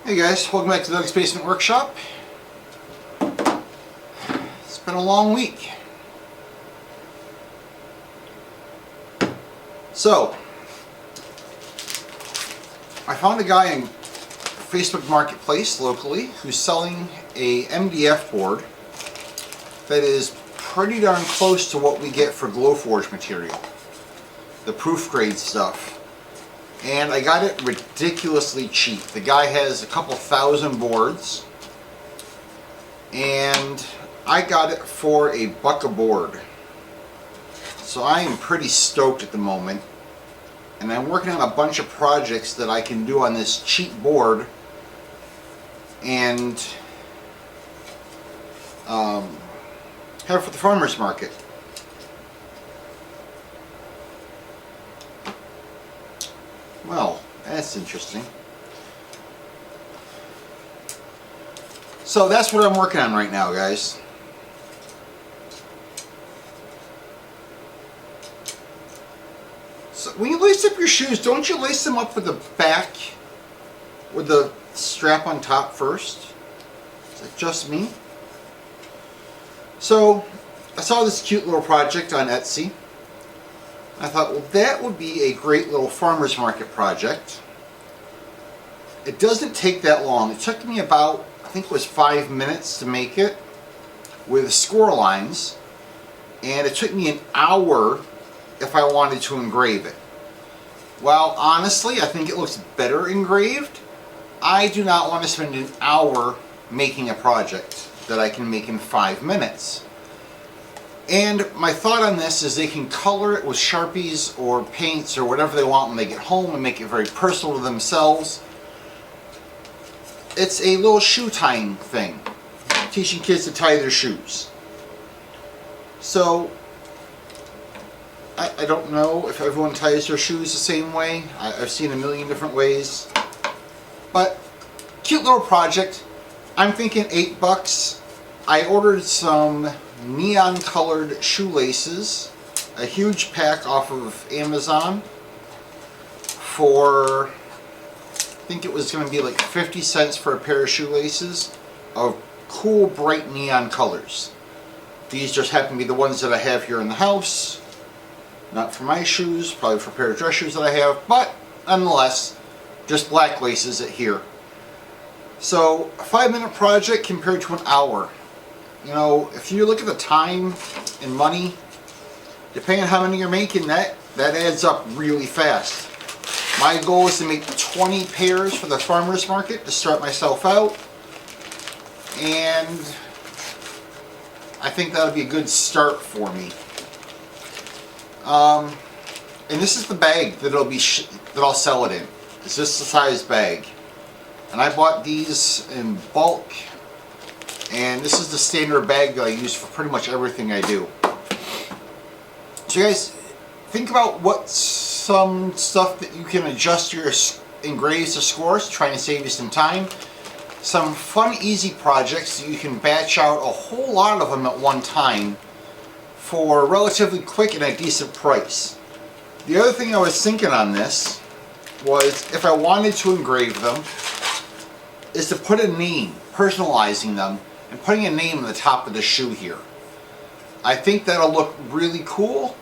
Hey guys, welcome back to Doug's Basement Workshop. It's been a long week. So, I found a guy in Facebook Marketplace locally who's selling a MDF board that is pretty darn close to what we get for Glowforge material. The proof grade stuff. And I got it ridiculously cheap. The guy has a couple thousand boards, and I got it for $1 a board. So I am pretty stoked at the moment, and I'm working on a bunch of projects that I can do on this cheap board and have for the farmers market. Well, that's interesting. So that's what I'm working on right now, guys. So when you lace up your shoes, don't you lace them up with the back, with the strap on top first? Is that just me? So I saw this cute little project on Etsy. I thought, well, that would be a great little farmer's market project. It doesn't take that long. It took me about, I think it was 5 minutes to make it with score lines, and it took me an hour if I wanted to engrave it. Well, honestly, I think it looks better engraved. I do not want to spend an hour making a project that I can make in 5 minutes. And my thought on this is they can color it with Sharpies or paints or whatever they want when they get home and make it very personal to themselves. It's a little shoe tying thing, teaching kids to tie their shoes. So I don't know if everyone ties their shoes the same way. I've seen a million different ways. But cute little project. I'm thinking $8. I ordered some neon colored shoelaces, a huge pack off of Amazon for, I think it was going to be like 50 cents for a pair of shoelaces of cool bright neon colors. These just happen to be the ones that I have here in the house, not for my shoes, probably for a pair of dress shoes that I have, but nonetheless just black laces here. So a 5-minute project compared to an hour. You know, if you look at the time and money, depending on how many you're making, that adds up really fast. My goal is to make 20 pairs for the farmer's market to start myself out, and I think that'll be a good start for me. And this is the bag that I'll sell it in. It's this size bag, and I bought these in bulk. And this is the standard bag that I use for pretty much everything I do. So you guys, think about what some stuff that you can adjust your engraves to scores, trying to save you some time. Some fun, easy projects that you can batch out a whole lot of them at one time for relatively quick and a decent price. The other thing I was thinking on this was, if I wanted to engrave them, is to put a name, personalizing them, and putting a name on the top of the shoe here. I think that'll look really cool,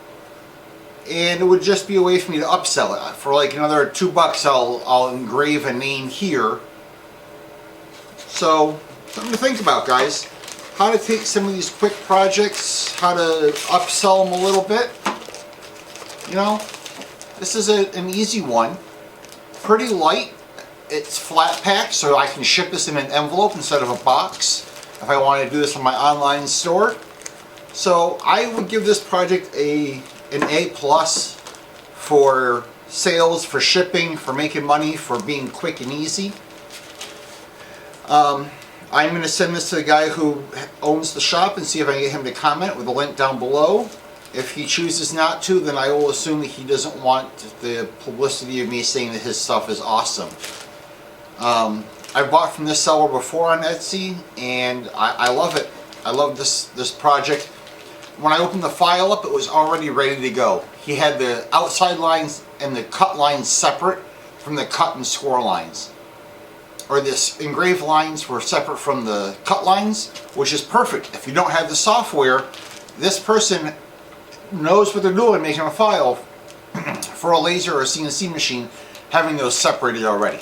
and it would just be a way for me to upsell it. For like another $2, I'll engrave a name here. So, something to think about, guys. How to take some of these quick projects, how to upsell them a little bit. You know, this is an easy one. Pretty light. It's flat packed, so I can ship this in an envelope instead of a box if I want to do this on my online store. So I would give this project an A+ for sales, for shipping, for making money, for being quick and easy. I'm going to send this to the guy who owns the shop and see if I can get him to comment with a link down below. If he chooses not to, then I will assume that he doesn't want the publicity of me saying that his stuff is awesome. I've bought from this seller before on Etsy, and I love it. I love this project. When I opened the file up, it was already ready to go. He had the outside lines and the cut lines separate from the cut and score lines. or this engraved lines were separate from the cut lines, which is perfect. If you don't have the software, this person knows what they're doing making a file for a laser or a CNC machine, having those separated already.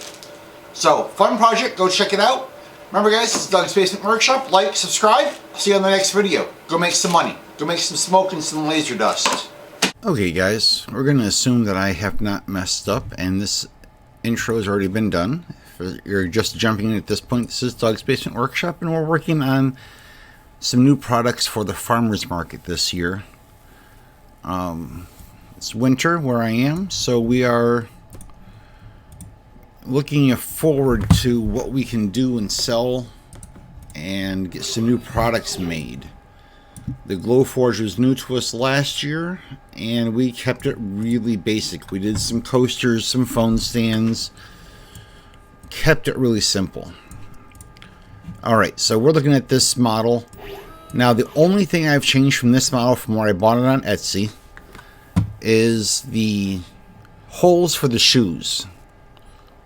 So, fun project, go check it out. Remember guys, this is Doug's Basement Workshop. Like, subscribe, I'll see you on the next video. Go make some money. Go make some smoke and some laser dust. Okay guys, we're going to assume that I have not messed up and this intro has already been done. If you're just jumping in at this point, this is Doug's Basement Workshop and we're working on some new products for the farmers market this year. It's winter where I am, so we are looking forward to what we can do and sell and get some new products made. The Glowforge was new to us last year and we kept it really basic. We did some coasters, some phone stands, kept it really simple. Alright, so we're looking at this model. Now the only thing I've changed from this model from where I bought it on Etsy is the holes for the shoes.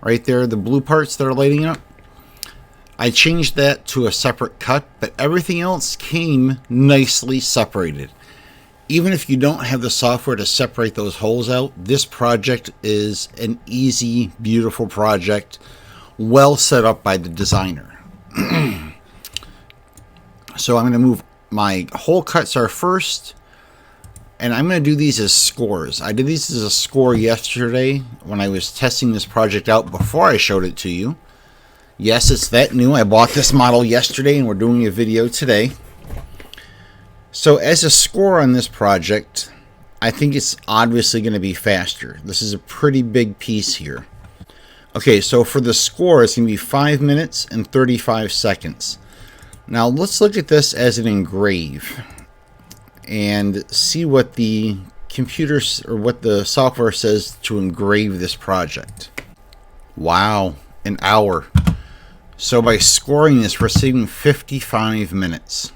Right there, the blue parts that are lighting up. I changed that to a separate cut, but everything else came nicely separated. Even if you don't have the software to separate those holes out, this project is an easy, beautiful project, well set up by the designer. So I'm going to move my hole cuts are first, and I'm going to do these as scores. I did these as a score yesterday when I was testing this project out before I showed it to you. Yes, it's that new. I bought this model yesterday and we're doing a video today. So as a score on this project, I think it's obviously going to be faster. This is a pretty big piece here. Okay, so for the score, it's going to be 5 minutes and 35 seconds. Now let's look at this as an engrave and see what the computer or what the software says to engrave this project. Wow, an hour. So by scoring this, we're saving 55 minutes.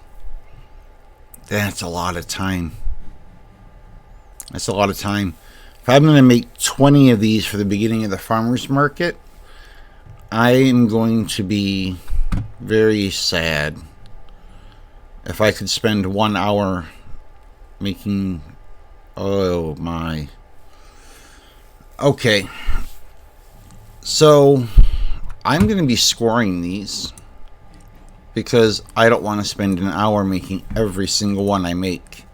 That's a lot of time. That's a lot of time. If I'm going to make 20 of these for the beginning of the farmer's market, I am going to be very sad if I could spend 1 hour making... Oh my. Okay. So I'm going to be scoring these because I don't want to spend an hour making every single one I make.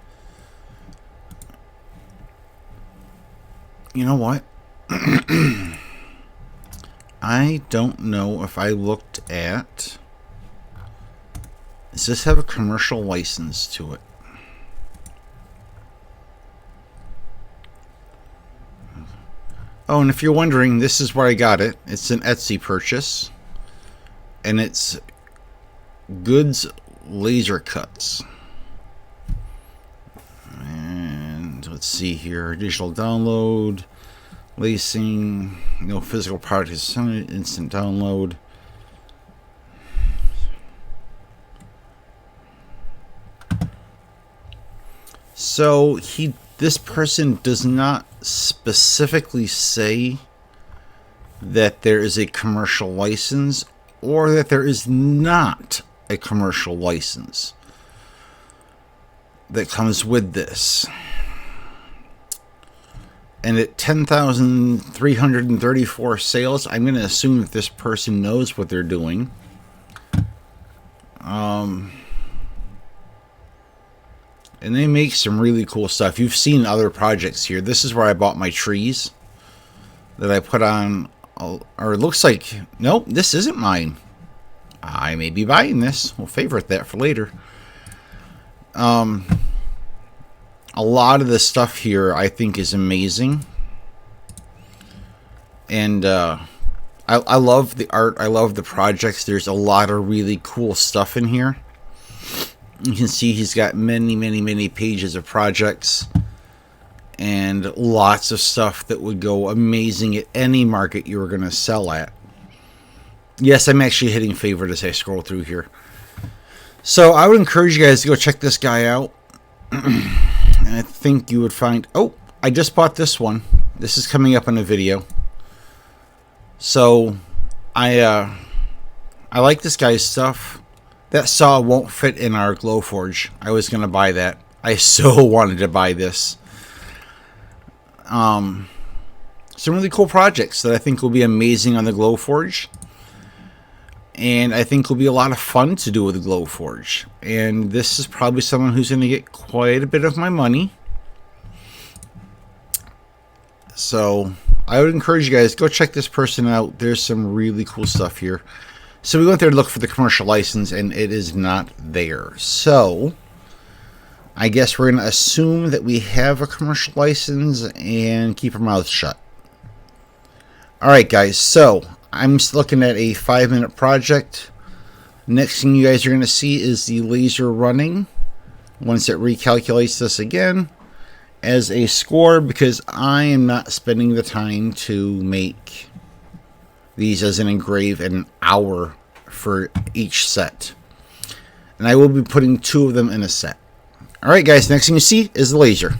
You know what? I don't know if I looked at... Does this have a commercial license to it? Oh, and if you're wondering, this is where I got it. It's an Etsy purchase. And it's Goods Laser Cuts. And let's see here. Digital download. Lacing. No physical product is instant download. So this person does not specifically say that there is a commercial license or that there is not a commercial license that comes with this. And at 10,334 sales, I'm going to assume that this person knows what they're doing. And they make some really cool stuff. You've seen other projects here. This is where I bought my trees that I put on. Or it looks like... Nope, this isn't mine. I may be buying this. We'll favorite that for later. A lot of the stuff here I think is amazing. And I love the art. I love the projects. There's a lot of really cool stuff in here. You can see he's got many pages of projects and lots of stuff that would go amazing at any market you were going to sell at. Yes, I'm actually hitting favorite as I scroll through here. So I would encourage you guys to go check this guy out. And I think you would find... Oh, I just bought this one. This is coming up in a video. So I I like this guy's stuff. That saw won't fit in our Glowforge. I was going to buy that. I so wanted to buy this. Some really cool projects that I think will be amazing on the Glowforge. And I think will be a lot of fun to do with the Glowforge. And this is probably someone who's going to get quite a bit of my money. So I would encourage you guys, go check this person out. There's some really cool stuff here. So we went there to look for the commercial license, and it is not there. So I guess we're going to assume that we have a commercial license and keep our mouths shut. Alright guys, so I'm looking at a 5-minute project. Next thing you guys are going to see is the laser running. Once it recalculates this again as a score, because I am not spending the time to make these as an engrave in an hour for each set. And I will be putting 2 of them in a set. Alright guys, next thing you see is the laser.